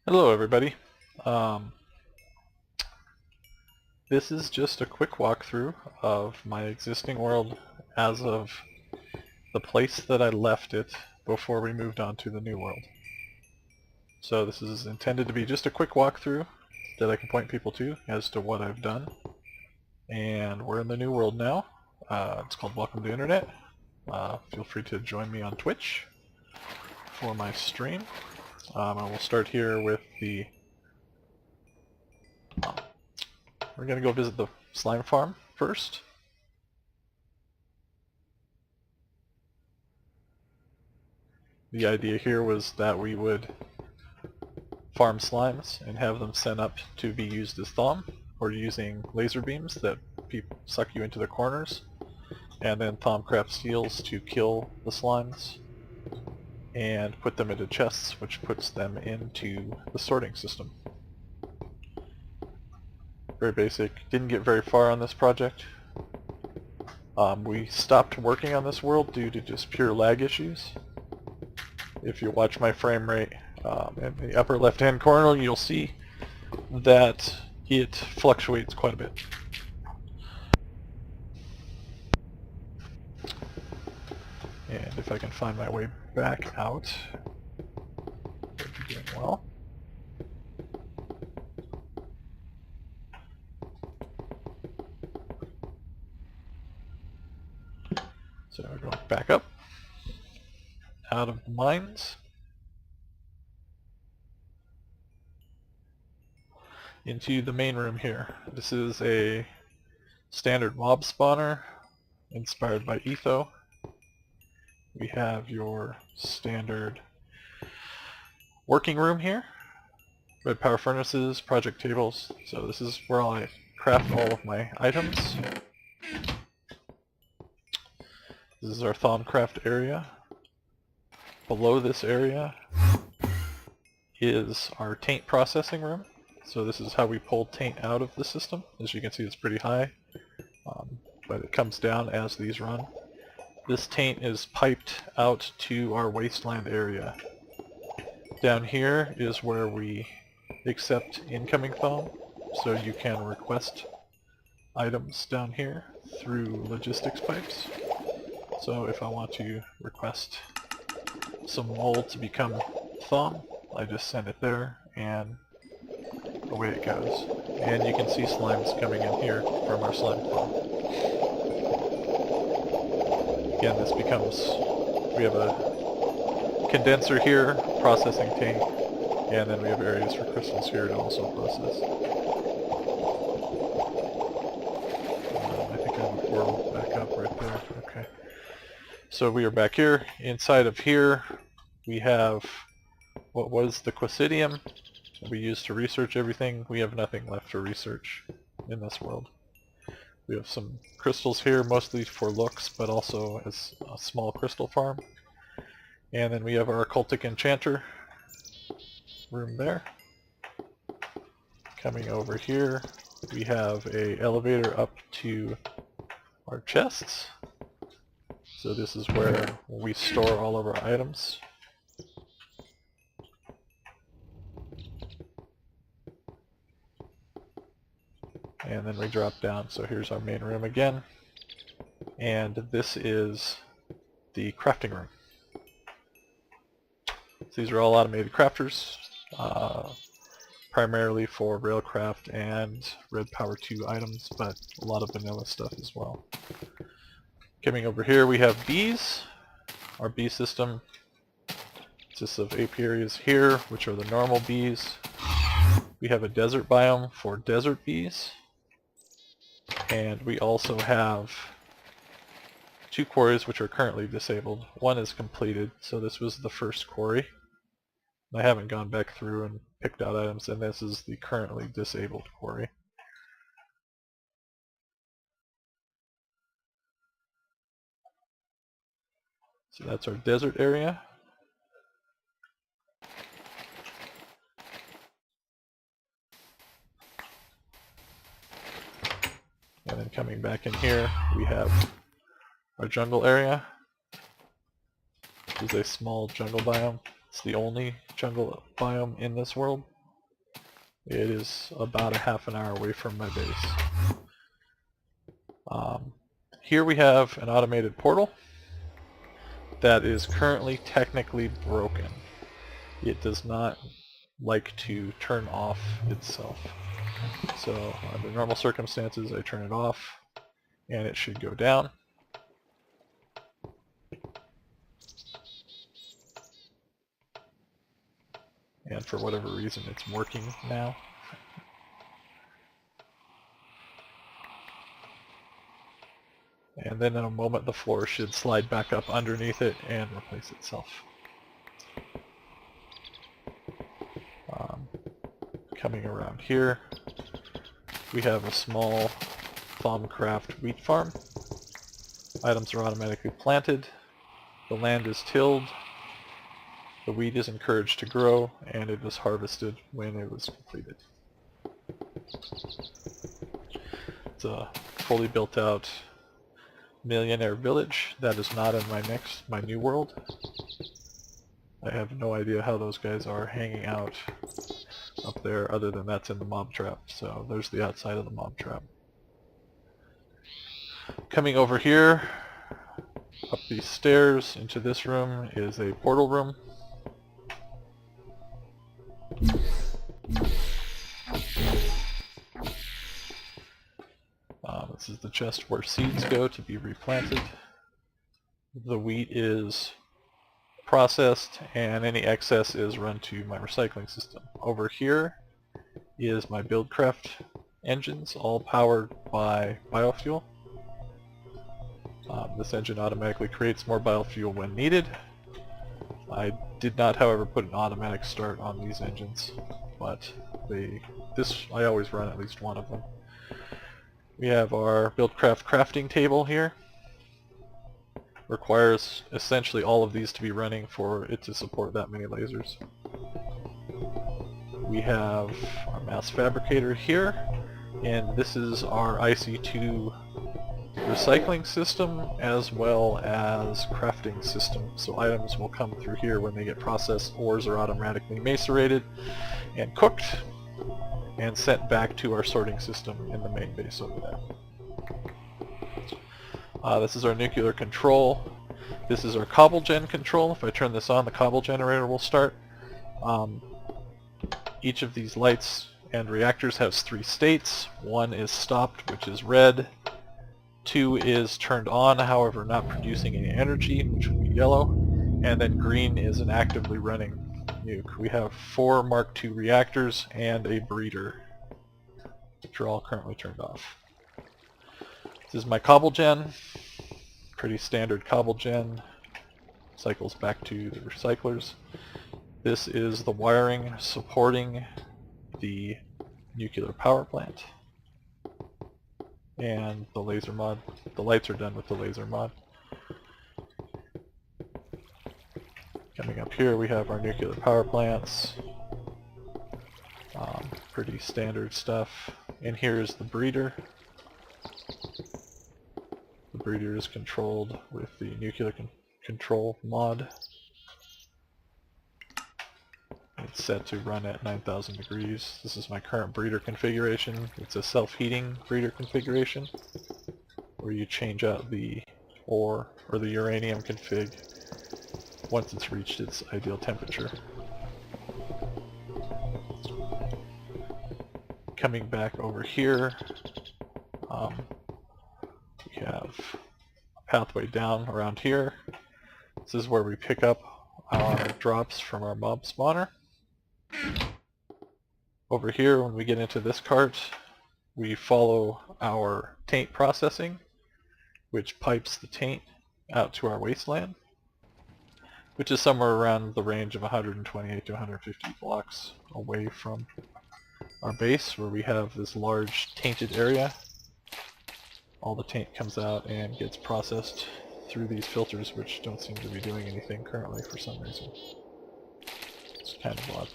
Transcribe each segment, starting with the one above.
Hello everybody. Um, this is just a quick walkthrough of my existing world as of the place that I left it before we moved on to the new world. So this is intended to be just a quick walkthrough that I can point people to as to what I've done. And we're in the new world now. It's called Welcome to Internet. Feel free to join me on Twitch for my stream. I will start here with the we're going to go visit the slime farm first. The idea here was that we would farm slimes and have them sent up to be used as thom, or using laser beams that suck you into the corners, and then thom craft seals to kill the slimes and put them into chests, which puts them into the sorting system. Very basic. Didn't get very far on this project. We stopped working on this world due to just pure lag issues. If you watch my frame rate in the upper left hand corner, you'll see that it fluctuates quite a bit. And if I can find my way back out, would be doing well. So we're going back up, out of the mines, into the main room here. This is a standard mob spawner inspired by Walkthough. We have your standard working room here, red power furnaces, project tables. So this is where I craft all of my items. This is our Thaumcraft area. Below this area is our taint processing room. So this is how we pull taint out of the system. As you can see, it's pretty high, but it comes down as these run. This taint is piped out to our wasteland area. Down here is where we accept incoming thom, so you can request items down here through logistics pipes. So if I want to request some mold to become thom, I just send it there and away it goes. And you can see slimes coming in here from our slime farm. Again, this becomes, we have a condenser here, processing tank, and then we have areas for crystals here to also process. I think I have a portal back up right there. Okay. So we are back here. Inside of here, we have what was the Quasidium we used to research everything. We have nothing left to research in this world. We have some crystals here, mostly for looks, but also as a small crystal farm. And then we have our occultic enchanter room there. Coming over here, we have a elevator up to our chests. So this is where we store all of our items. And then we drop down, so here's our main room again. And this is the crafting room. So these are all automated crafters, primarily for railcraft and red power 2 items, but a lot of vanilla stuff as well. Coming over here we have bees. Our bee system consists of apiaries here, which are the normal bees. We have a desert biome for desert bees. And we also have 2 quarries which are currently disabled. One is completed, so this was the first quarry. I haven't gone back through and picked out items, and this is the currently disabled quarry. So that's our desert area. And then coming back in here, we have our jungle area. This is a small jungle biome. It's the only jungle biome in this world. It is about a half an hour away from my base. Here we have an automated portal that is currently technically broken. It does not like to turn off itself. So under normal circumstances I turn it off and it should go down. And for whatever reason it's working now. And then in a moment the floor should slide back up underneath it and replace itself. Coming around here, we have a small Thaumcraft wheat farm. Items are automatically planted, the land is tilled, the wheat is encouraged to grow, and it is harvested when it was completed. It's a fully built out millionaire village that is not in my new world. I have no idea how those guys are hanging out up there other than that's in the mob trap. So there's the outside of the mob trap. Coming over here, up these stairs into this room is a portal room. This is the chest where seeds go to be replanted. The wheat is processed and any excess is run to my recycling system. Over here is my Buildcraft engines, all powered by biofuel. This engine automatically creates more biofuel when needed. I did not, however, put an automatic start on these engines, but I always run at least one of them. We have our Buildcraft crafting table here. Requires essentially all of these to be running for it to support that many lasers. We have our mass fabricator here, and this is our IC2 recycling system as well as crafting system. So items will come through here when they get processed. Ores are automatically macerated and cooked and sent back to our sorting system in the main base over there. This is our nuclear control. This is our cobble gen control. If I turn this on, the cobble generator will start. Each of these lights and reactors has 3 states. 1 is stopped, which is red. 2 is turned on, however not producing any energy, which would be yellow. And then green is an actively running nuke. We have 4 Mark II reactors and a breeder, which are all currently turned off. This is my cobble gen. Pretty standard cobble gen. Cycles back to the recyclers. This is the wiring supporting the nuclear power plant. And the laser mod. The lights are done with the laser mod. Coming up here we have our nuclear power plants. Pretty standard stuff. And here is the breeder. The breeder is controlled with the nuclear control mod. It's set to run at 9,000 degrees. This is my current breeder configuration. It's a self-heating breeder configuration where you change out the ore or the uranium config once it's reached its ideal temperature. Coming back over here, we have a pathway down around here. This is where we pick up our drops from our mob spawner. Over here, when we get into this cart, we follow our taint processing, which pipes the taint out to our wasteland, which is somewhere around the range of 128 to 150 blocks away from our base, where we have this large tainted area. All the taint comes out and gets processed through these filters, which don't seem to be doing anything currently for some reason. It's kind of odd.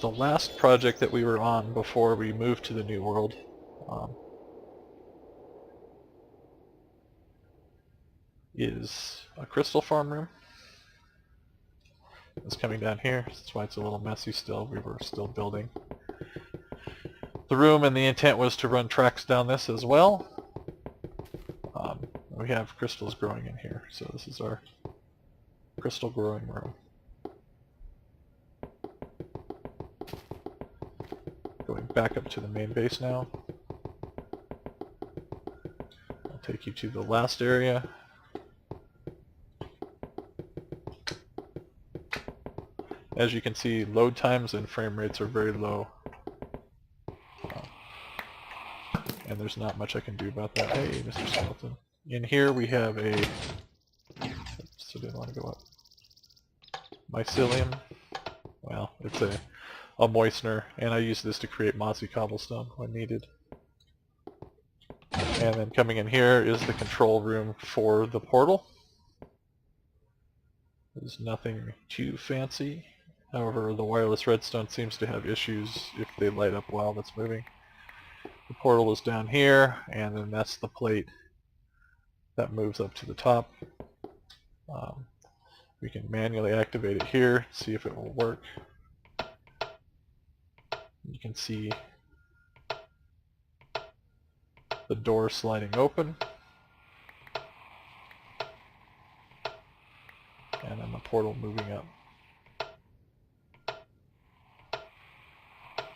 The last project that we were on before we moved to the New World, is a crystal farm room. It's coming down here. That's why it's a little messy still. We were still building the room, and the intent was to run tracks down this as well. We have crystals growing in here, so this is our crystal growing room. Going back up to the main base now. I'll take you to the last area. As you can see, load times and frame rates are very low. And there's not much I can do about that. Hey, Mr. Skeleton. In here we have a... Oops, I didn't want to go up. Mycelium. Well, it's a moistener, and I use this to create mossy cobblestone when needed. And then coming in here is the control room for the portal. There's nothing too fancy. However, the wireless redstone seems to have issues if they light up while that's moving. The portal is down here, and then that's the plate that moves up to the top. We can manually activate it here, see if it will work. You can see the door sliding open, and then the portal moving up.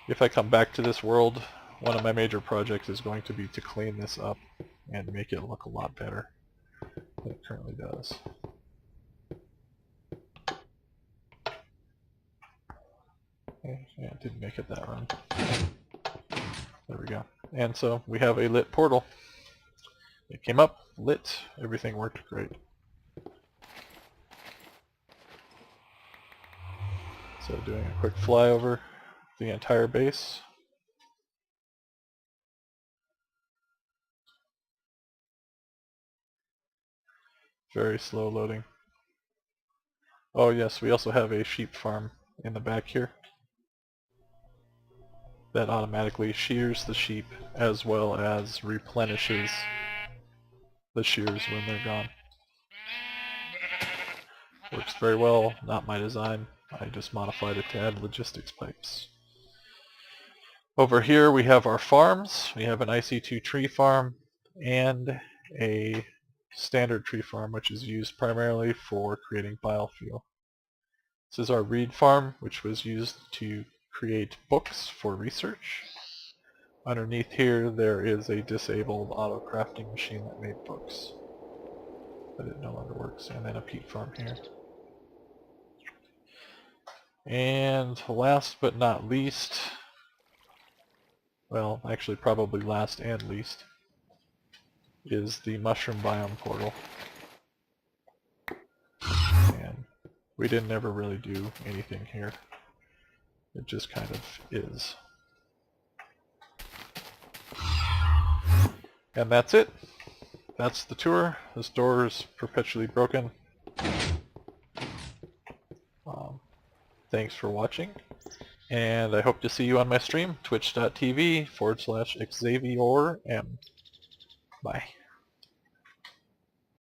If I come back to this world, one of my major projects is going to be to clean this up and make it look a lot better than it currently does. Yeah, it didn't make it that run. There we go. And so we have a lit portal. It came up, lit, everything worked great. So doing a quick flyover the entire base. Very slow loading. Oh yes, we also have a sheep farm in the back here that automatically shears the sheep as well as replenishes the shears when they're gone. Works very well, not my design. I just modified it to add logistics pipes. Over here we have our farms. We have an IC2 tree farm and a standard tree farm, which is used primarily for creating biofuel. This is our reed farm, which was used to create books for research. Underneath here there is a disabled auto crafting machine that made books, but it no longer works, and then a peat farm here. And last but not least, well, actually probably last and least, is the mushroom biome portal. And we didn't ever really do anything here. It just kind of is. And that's it. That's the tour. This door is perpetually broken. Thanks for watching, and I hope to see you on my stream, twitch.tv/XavierM. Bye.